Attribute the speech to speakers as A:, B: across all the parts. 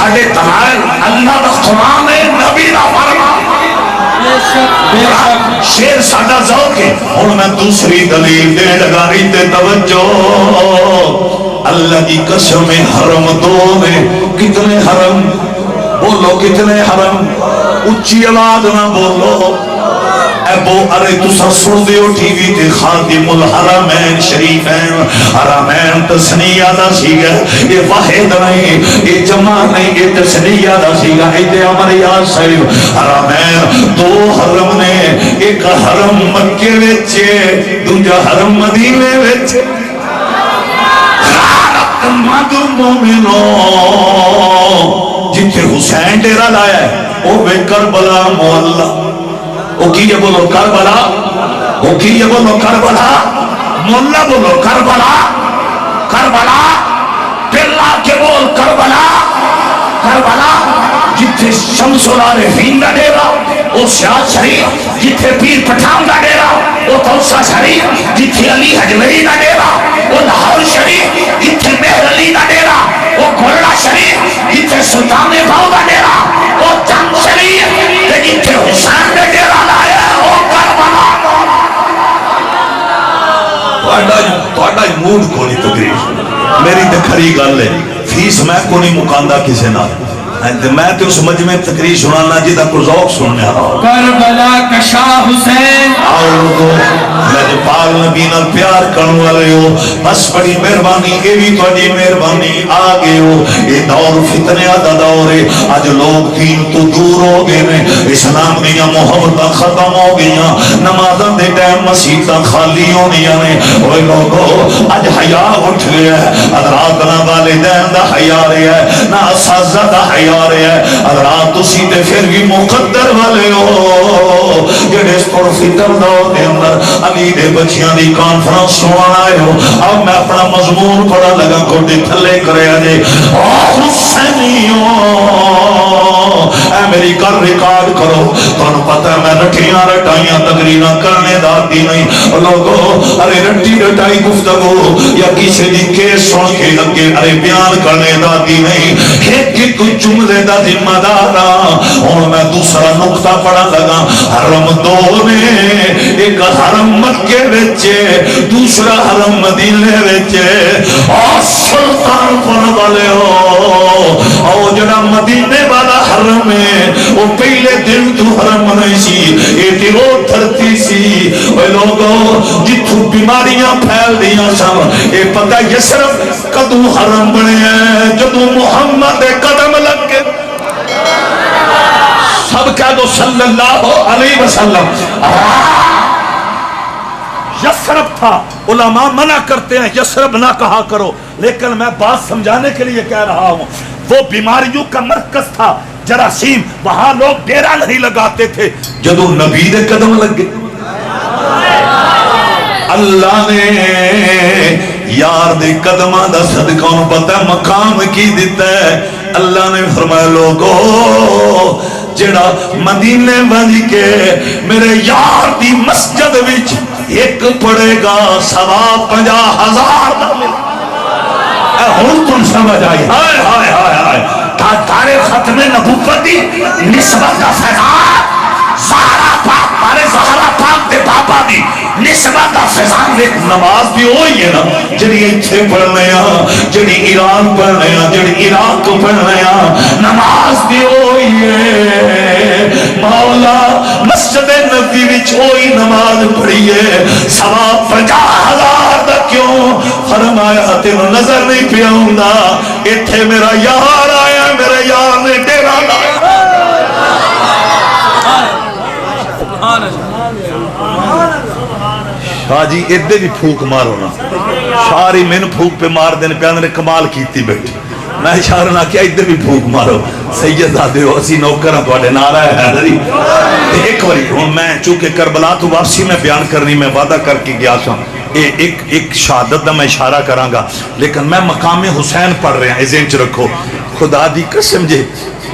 A: ساڑھے تنائل اللہ دا قرآن ہے نبی دا فرمان شیر ساڑھا ذوق ہے اور میں دوسری دلیل دے لگاری تے توجہ اللہ کی قسم حرم دو میں کتنے حرم بولو کتنے حرم اچھی آواز نہ بولو اے بو ارے تسا سن دیو ٹی وی تے خادم الحرمین شریفین حرمین تسنیہ دا سیگا یہ واحد نہیں یہ جمع نہیں یہ تسنیہ دا سیگا ایتے عمریات صاحب حرمین دو حرم نے ایک حرم مکے وچے دوجا حرم مدینے وچے خالق مد مومنو جتھے حسین ڈیرہ لایا ہے وہ بے کربلا مولا وہ کی یہ بولو کربلا وہ کی یہ بولو کربلا مولا بولو کربلا کربلا پلا کے بول کربلا کربلا جتھے شمس العارفین دا ڈیرہ وہ سیاد شریف جتھے پیر پٹھان دا ڈیرہ وہ توسا شریف جتھے علی حجویری دا ڈیرہ وہ لاہور شریف جتھے مہر علی دا ڈیرہ وہ گھوڑا شریف جتھے سلطان باؤ دا ڈیرہ وہ جنگ شریف جتھے حسین دا ڈیرہ لایا وہ کربلا توڑا موڈ کو نہیں تقریب میری تے کھری گل ہے فیس میں کو نہیں مکاندہ کسے نہ میں تے اس مجمع تقریر سنانا جیدہ کو ذوق سننے آ
B: کربلا کا شاہ حسین
A: آؤ لجپال نبی نال پیار کرنے والے ہو بس بڑی مہربانی اے بھی تھوڑی مہربانی آگے ہو یہ دور فتنے دا دور ہے آج لوگ دین تو دور ہو گئے نے اسلام دیا محبت ختم ہو گیا نمازن دے ٹائم مسیحتا خالی ہونی آنے اوہ لوگو آج حیاء اٹھ گیا ہے حضرات نہ والدین دا حیاء رہا ہے نہ اساتذہ دا حیاء رہا ہے حضرات اسی تے پھر بھی مقدر والے ہو جڑے اس پر فتر دور دے اندر علی دے بچیاں دی کانفرنس سوانا ہے ہو اب میں اپنا مضمون پڑھا لگا کوٹی تھلے کرے آجے حسینیوں اے میری کر ریکارڈ کرو تو انہوں پتہ ہے میں رٹھیاں رٹائیاں تقریرہ کرنے داتی نہیں لوگو ارے رٹی رٹائی گفتگو یا کسی دی کیس سن کے لگے ارے بیان کرنے داتی نہیں ایک کوئی جملے دا ذمہ دارا اور میں دوسرا نقطہ پڑھا لگا حرم دو میں ایک حرم مکے وچے دوسرا حرم مدینے وچے اور سلطان پر والے ہو اور جڑا مدینے والا حرم ہے وہ پہلے دن تو حرم نہیں سی یہ تھی وہ دھرتی سی وہ لوگوں جتھو بیماریاں پھیل دیا سب یہ پتہ یسرف قدو حرم بنے ہیں جدو محمد قدم لگ کے سب کہہ دو صلی اللہ علیہ وسلم یسرب تھا علماء منع کرتے ہیں یسرب نہ کہا کرو لیکن میں بات سمجھانے کے لیے کہہ رہا ہوں وہ بیماریوں کا مرکز تھا جراثیم وہاں لوگ ڈیرہ نہیں لگاتے تھے جدو نبی دے قدم لگ گئے اللہ نے یار دے قدمہ دا صدقہ انہوں پتہ ہے مقام کی دیتا ہے اللہ نے فرمایا لوگو جڑا مدینے بنی کے میرے یار دی مسجد وچ ایک پڑے گا 50,000 دا ملے اے ہون تم سمجھ آئی ہائے ہائے ہائے ہائے تارے ختم نبوت دی نسبت دا فیضان زہرا پاک مارے زہرا پاک دے بابا دی نسبت دا فیضان ایک نماز بھی ہوئی ہے نا جڑی ایتھے پڑھنے ہیں جڑی ایران پڑھنے ہیں جڑی عراق پڑھنے ہیں نماز بھی ہوئی ہے مولا مسجد نبی وچ ہوئی نماز پڑھی ہے 50,000 دا کیوں فرمایا تینوں نظر نہیں پیا ہوندا ایتھے میرا یار آیا میرے یار نے ڈیرہ لایا شاہ جی ادھے بھی پھوک مارو نا شاری من پھوک پہ مار دینے پہ اندر کمال کیتی بیٹھی میں اشارہ نہ کیا ادھے بھی پھوک مارو سید آدھے ہو اسی نوکرہ پڑھے نعرہ ہے حیدری ایک وری میں چونکہ کربلا تو واپسی میں بیان کرنی میں وعدہ کر کے گیا سا ایک شہادت دا میں اشارہ کراں گا لیکن میں مقام حسین پڑھ رہے ہیں ذہن چ رکھو خدا دی قسم جے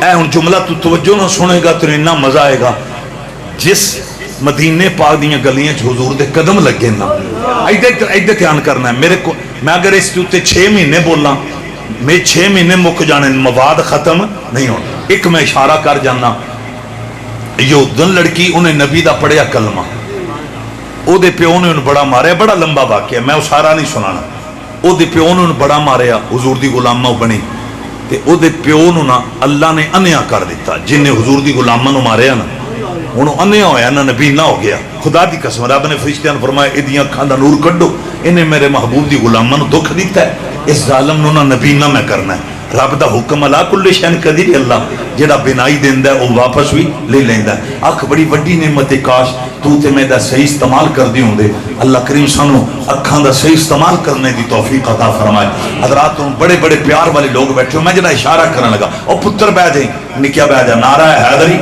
A: اے ان جملہ تو توجہ نہ سنے گا تو اتنا مزہ آئے گا جس مدینے پاک دیاں گلیاں حضور دے قدم لگے نا ایدے دھیان کرنا ہے میرے کو میں اگر اس تے 6 مہینے بولاں میں 6 مہینے مک جانے مواد ختم نہیں ہونا. ایک میں اشارہ کر جانا, یہودن لڑکی انہیں نبی دا پڑھیا کلمہ, او دے پیو نے انہیں بڑا ماریا, بڑا لمبا واقعہ میں وہ سارا نہیں سنانا. او دے پیو نے انہیں بڑا ماریا, حضور دی غلامہ بنی, تے او دے پیو نے اللہ نے انیا کر دیتا, جن نے حضور دی غلامہ نو ماریا نا انہوں انیا ہویا نا, نبی نہ ہو گیا. خدا دی قسم, رب نے فرشتیاں نے فرمایا ادیاں اکھاں دا نور کڈو, انہیں میرے محبوب دی غلامہ نو دکھ دیتا ہے, اس ظالم نو نہ نبی نہ میں کرنا ہے. رب دا حکم علا کل شین قدیر, اللہ جڑا بنائی دیندا ہے وہ واپس بھی لے لیندا ہے. اکھ بڑی وڈی نعمت, کاش تو تے میں دا صحیح استعمال کر دی ہوندے. اللہ کریم سانو اکھاں دا صحیح استعمال کرنے دی توفیق عطا فرمائے. حضرات بڑے بڑے پیار والے لوگ بیٹھے ہو, میں جڑا اشارہ کرنے لگا او پتر بیٹھ جائیں, نکیا بیٹھ جا, نعرہ حیدری,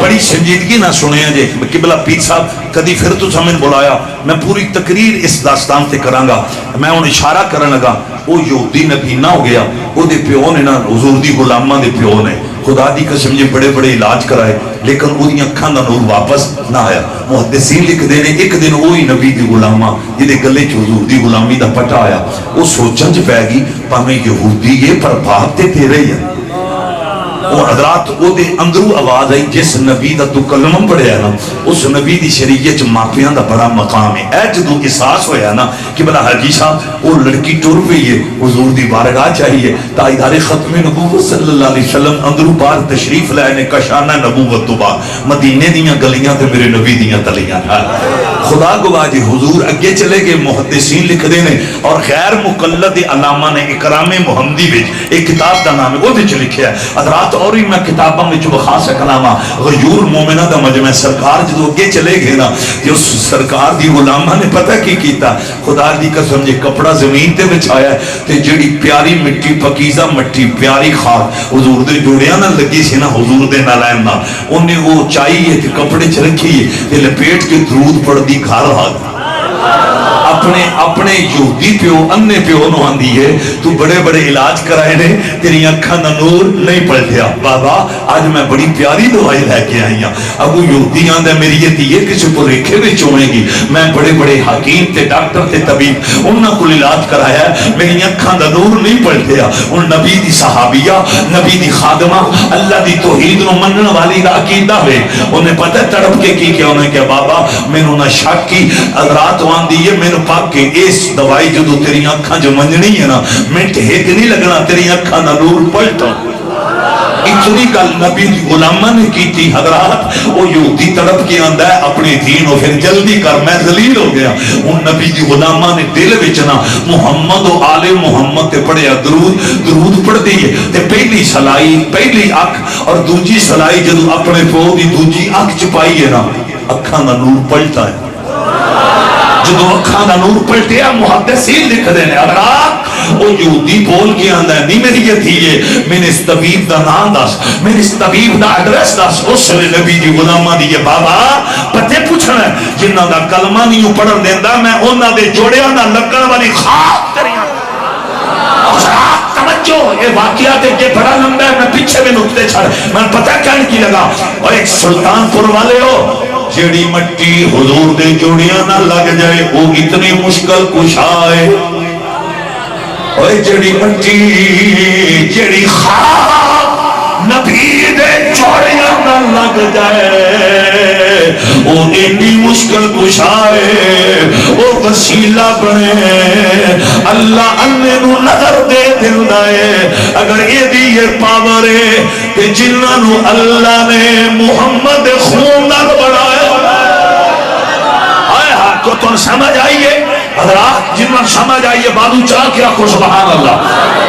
A: بڑی سنجیدگی نہ سنے جے. قبلہ پیر صاحب کدی پھر تو سمجھ بلایا, میں پوری تقریر اس داستان تے کراں گا. میں ہن اشارہ کرنے لگا, وہ یہودی نبی نہ ہو گیا, وہ دے پیو نے نا حضور دی غلامہ دے پیو نے خدا دی قسم جے بڑے بڑے علاج کرائے, لیکن وہ دی اکھاں دا نور واپس نہ آیا. محدثین لکھ دینے ایک دن وہی نبی دی غلامہ جدے گلے چ حضور دی غلامی دا پٹا آیا, وہ سوچن چ پے گی پاویں یہودی ہے پر باپ تے تیرے ہی ہے. اور حضرات او دے اندرو آواز آئی, جس نبی دا تو کلمہ پڑھیا نا اس نبی دی شریعت ماپیاں دا بڑا مقام ہے. اے جدو احساس ہویا نا کہ بلا حاجی صاحب وہ لڑکی ٹر پئی ہے, حضور دی بارگاہ چاہیے, تاجدار ختم نبوت صلی اللہ علیہ وسلم اندرو بار تشریف لائے نے, کشانہ نبوت تو بعد مدینے دیاں گلیاں تے میرے نبی دیاں تلیاں. خدا گواہ جی حضور اگے چلے گئے, محدثین لکھ دینے اور غیر مقلد علامہ نے اکرام محمدی وچ ایک کتاب دا نام ہے وہ وچ لکھیا ہے. حضرات اور ہی میں کتاباں میں بخا سکنا وا, غیور مومنہ دا مجمع سرکار جدو اگے چلے گئے نا, کہ اس سرکار دی غلامہ نے پتہ کی کیتا, خدا دی قسم جے کپڑا زمین تے بچھایا ہے, تے جڑی پیاری مٹی پکیزہ مٹی پیاری خاک حضور دے جوڑیاں نہ لگی سی نا, حضور دے نالائن نا انہیں وہ چاہیے تے کپڑے چ رکھیے تے لپیٹ کے درود پڑھ دی گھر آ اپنے یہودی پیو انے پیو نو آندی ہے, تو بڑے بڑے علاج کرائے نے, تیری اکھاں دا نور نہیں پلٹیا. بابا آج میں بڑی پیاری دوائی لے کے آئی ہوں. ابو یہودی آندہ میری یہ تیئے کسی کو ریکھے بھی چوئیں گی, میں بڑے بڑے حکیم تے ڈاکٹر تے طبیب انہاں کو علاج کرایا ہے, میری اکھاں دا نور نہیں پلٹیا. ان نبی دی صحابیہ, نبی دی خادمہ, اللہ دی توحید نو منن والی دا عقیدہ ہوئے, انہیں پتہ تڑپ کے کی کیا انہیں کہ بابا میں نہ شک کی حضرات واندی ہے, میں پاک کے اس دوائی جدو تیری آنکھاں جو منجنی ہے نا, منٹ ہیک نہیں لگنا تیری آنکھاں نا نور پلٹا. اتنی گل نبی غلامہ نے کی تھی. حضرات وہ یہودی تڑپ کے آندہ ہے اپنی دین و پھر جلدی کر میں ذلیل ہو گیا. ان نبی دی غلامہ نے دل وچنا محمد و آل محمد تے پڑھیا, درود پڑھ دیئے تے پہلی سلائی پہلی اکھ اور دوجی سلائی جدو اپنے پو دی دوجی اکھ چپائی ہے نا, اکھاں نا نور پلٹا ہے. جدو اکھاں دا نور پلٹیا محدثین لکھ دینے. حضرات وہ یہودی بول کے آندہ ہے, نہیں میری یہ تھی ہے, میں نے اس طبیب دا نام داس, میں نے اس طبیب دا ایڈریس داس. اس نے نبی دی غلامہ دی, بابا پتے پوچھنا ہے جنہ دا کلمہ نہیں پڑھن دیندہ, میں انہ دے جوڑیاں دا لگن والی خاک تریاں. توجہ, یہ واقعات یہ بڑا لمبا ہے, میں پیچھے میں نکتے چھڑ, میں پتہ کہنے کی لگا. اور ایک سلطان پور والے ہو, جیڑی مٹی حضور دے جوڑیاں نہ لگ جائے وہ اتنی مشکل کشائے. اور جیڑی مٹی جیڑی خاک نبی دے جوڑیاں نہ لگ جائے وہ اتنی مشکل کشائے. وہ وسیلہ بنے اللہ انہیں نو نظر دے دلنا ہے. اگر یہ دی یہ پاور ہے کہ جنہاں نو اللہ نے محمد خوندر بڑھایا, کو تو سمجھ آئیے حضرات, جنہاں سمجھ آئیے بادو چاہ کیا کو سبحان اللہ.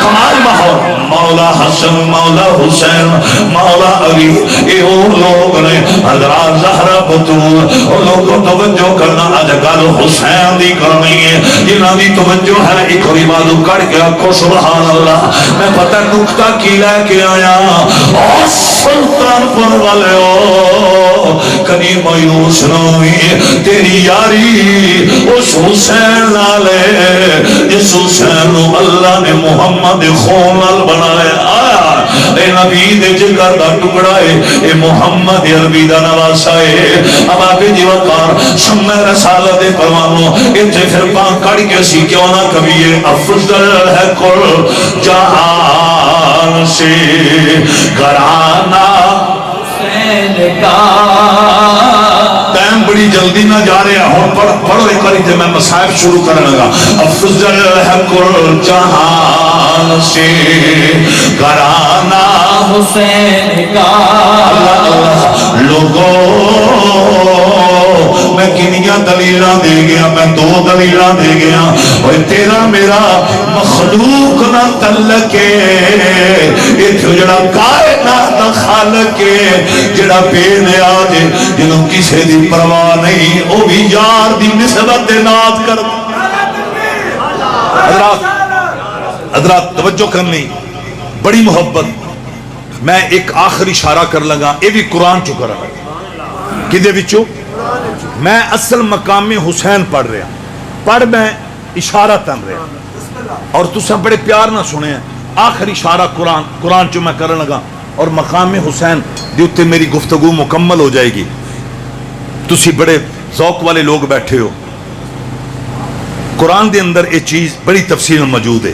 A: کمال ماحول, مولا حسن مولا حسین مولا علی, یہ وہ لوگ نے حضرات زہرہ بطول, وہ لوگ کو توجہ کرنا آج گل حسین دی کرنی ہے, جنہاں دی توجہ ہے ایک اور بادو کڑ کیا کو سبحان اللہ. میں پتہ نکتہ کی لے کے آیا, اور سلطان پر والے ہو کبھی مایوس نہ ہوئی تیری یاری اس حسین نالے, جس حسین اللہ نے محمد خونل بنایا. اے نبی دے جگر دا ٹکڑا ہے اے محمد عربی دا نواسا ہے اب آگے جی وقار شمع رسالہ دے پروانوں اتھے پھر پاں کڑ کے سی کیوں نہ کبھی یہ افضل ہے کل جہان سے گھرانہ
B: حسین کا
A: ٹائم بڑی جلدی نہ جا رہے ہیں پڑھو ایک باری تھے میں مصائب شروع کرنے لگا افضل ہے کل جہان سے گھرانہ
B: حسین کا
A: اللہ اللہ لوگوں میں کنیاں دلیلاں دے گیا میں دو دلیلاں دے گیا اور تیرا میرا مخلوق نہ تلکے یہ جڑا کائنات خالق جڑا بے نیاز جنہوں کسے دی پرواہ نہیں او بھی یار دی نسبت نات کر حضرات توجہ کرنی بڑی محبت میں ایک آخری اشارہ کر لگا یہ بھی قرآن چکا رہا کدے وچوں میں اصل مقام حسین پڑھ رہا پڑھ میں اشارہ تن رہا اور تساں بڑے پیار نہ سنے ہیں آخری اشارہ قرآن چو میں کرنے لگا اور مقام حسین دیوتے میری گفتگو مکمل ہو جائے گی تسی بڑے ذوق والے لوگ بیٹھے ہو قرآن دے اندر یہ چیز بڑی تفصیل موجود ہے